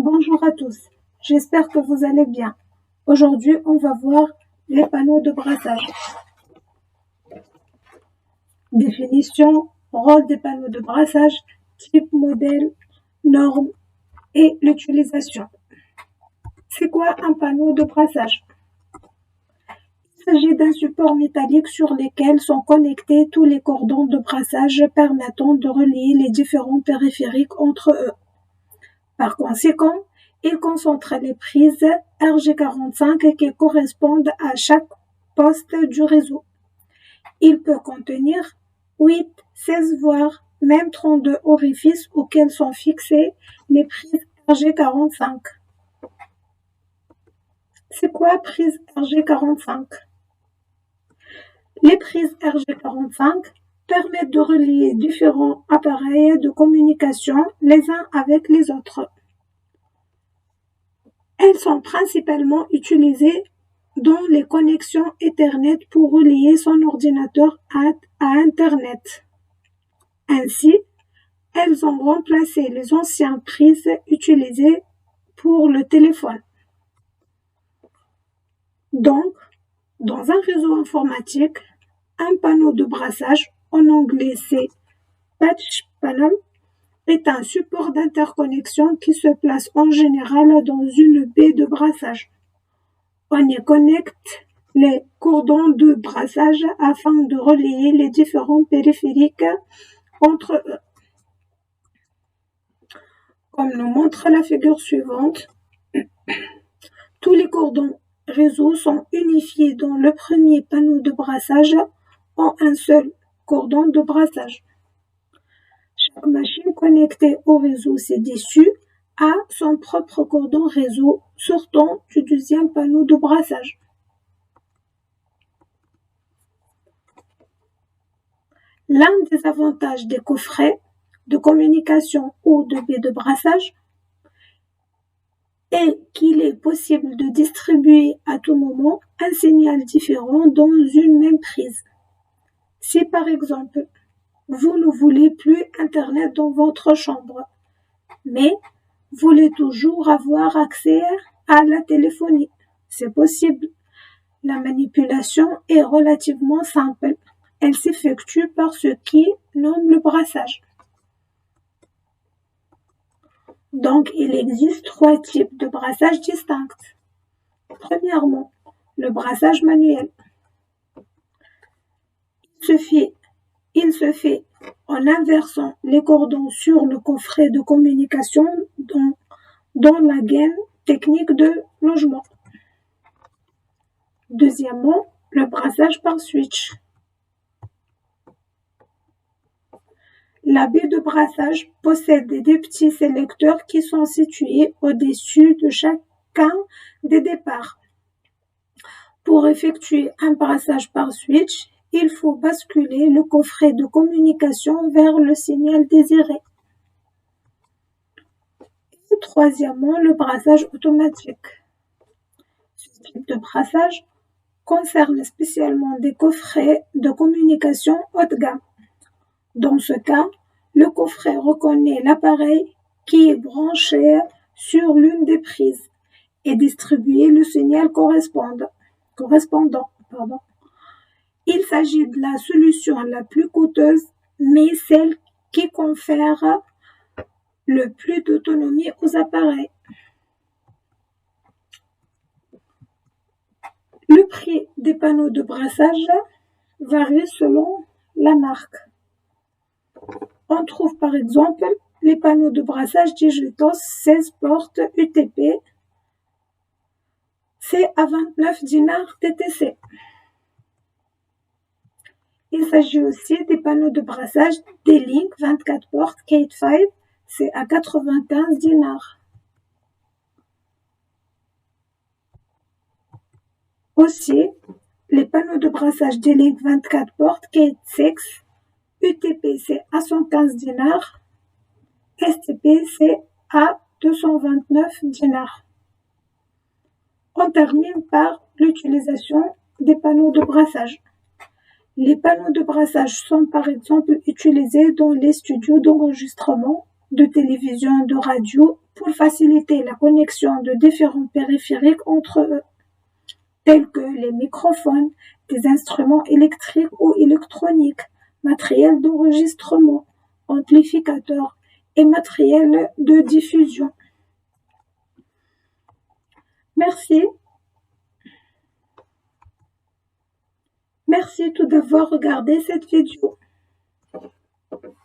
Bonjour à tous, j'espère que vous allez bien. Aujourd'hui, on va voir les panneaux de brassage. Définition, rôle des panneaux de brassage, type, modèle, normes et l'utilisation. C'est quoi un panneau de brassage? Il s'agit d'un support métallique sur lequel sont connectés tous les cordons de brassage permettant de relier les différents périphériques entre eux. Par conséquent, il concentre les prises RJ45 qui correspondent à chaque poste du réseau. Il peut contenir 8, 16 voire même 32 orifices auxquels sont fixées les prises RJ45. C'est quoi prise RJ45? Les prises RJ45 permettent de relier différents appareils de communication les uns avec les autres. Elles sont principalement utilisées dans les connexions Ethernet pour relier son ordinateur à Internet. Ainsi, elles ont remplacé les anciennes prises utilisées pour le téléphone. Donc, dans un réseau informatique, un panneau de brassage, en anglais c'est patch panel, est un support d'interconnexion qui se place en général dans une baie de brassage. On y connecte les cordons de brassage afin de relier les différents périphériques entre eux. Comme nous montre la figure suivante, tous les cordons réseau sont unifiés dans le premier panneau de brassage en un seul cordon de brassage. Chaque machine connectée au réseau CDSU a son propre cordon réseau sortant du deuxième panneau de brassage. L'un des avantages des coffrets de communication ou de baies de brassage est qu'il est possible de distribuer à tout moment un signal différent dans une même prise. Si par exemple, vous ne voulez plus Internet dans votre chambre, mais voulez toujours avoir accès à la téléphonie, c'est possible. La manipulation est relativement simple. Elle s'effectue par ce qui nomme le brassage. Donc, il existe 3 types de brassage distincts. Premièrement, le brassage manuel. Il se fait en inversant les cordons sur le coffret de communication dans la gaine technique de logement. Deuxièmement, le brassage par switch. La baie de brassage possède des petits sélecteurs qui sont situés au-dessus de chacun des départs. Pour effectuer un brassage par switch, il faut basculer le coffret de communication vers le signal désiré. Et troisièmement, le brassage automatique. Ce type de brassage concerne spécialement des coffrets de communication haut de gamme. Dans ce cas, le coffret reconnaît l'appareil qui est branché sur l'une des prises et distribue le signal correspondant. Il s'agit de la solution la plus coûteuse, mais celle qui confère le plus d'autonomie aux appareils. Le prix des panneaux de brassage varie selon la marque. On trouve par exemple les panneaux de brassage Digitos 16 portes UTP, c'est à 29 dinars TTC. Il s'agit aussi des panneaux de brassage D-Link 24 portes Kate 5, c'est à 95 dinars. Aussi, les panneaux de brassage D-Link 24 portes Kate 6, UTP c'est à 115 dinars, STP c'est à 229 dinars. On termine par l'utilisation des panneaux de brassage. Les panneaux de brassage sont par exemple utilisés dans les studios d'enregistrement de télévision, de radio pour faciliter la connexion de différents périphériques entre eux, tels que les microphones, des instruments électriques ou électroniques, matériel d'enregistrement, amplificateurs et matériel de diffusion. Merci. Merci tout d'avoir regardé cette vidéo.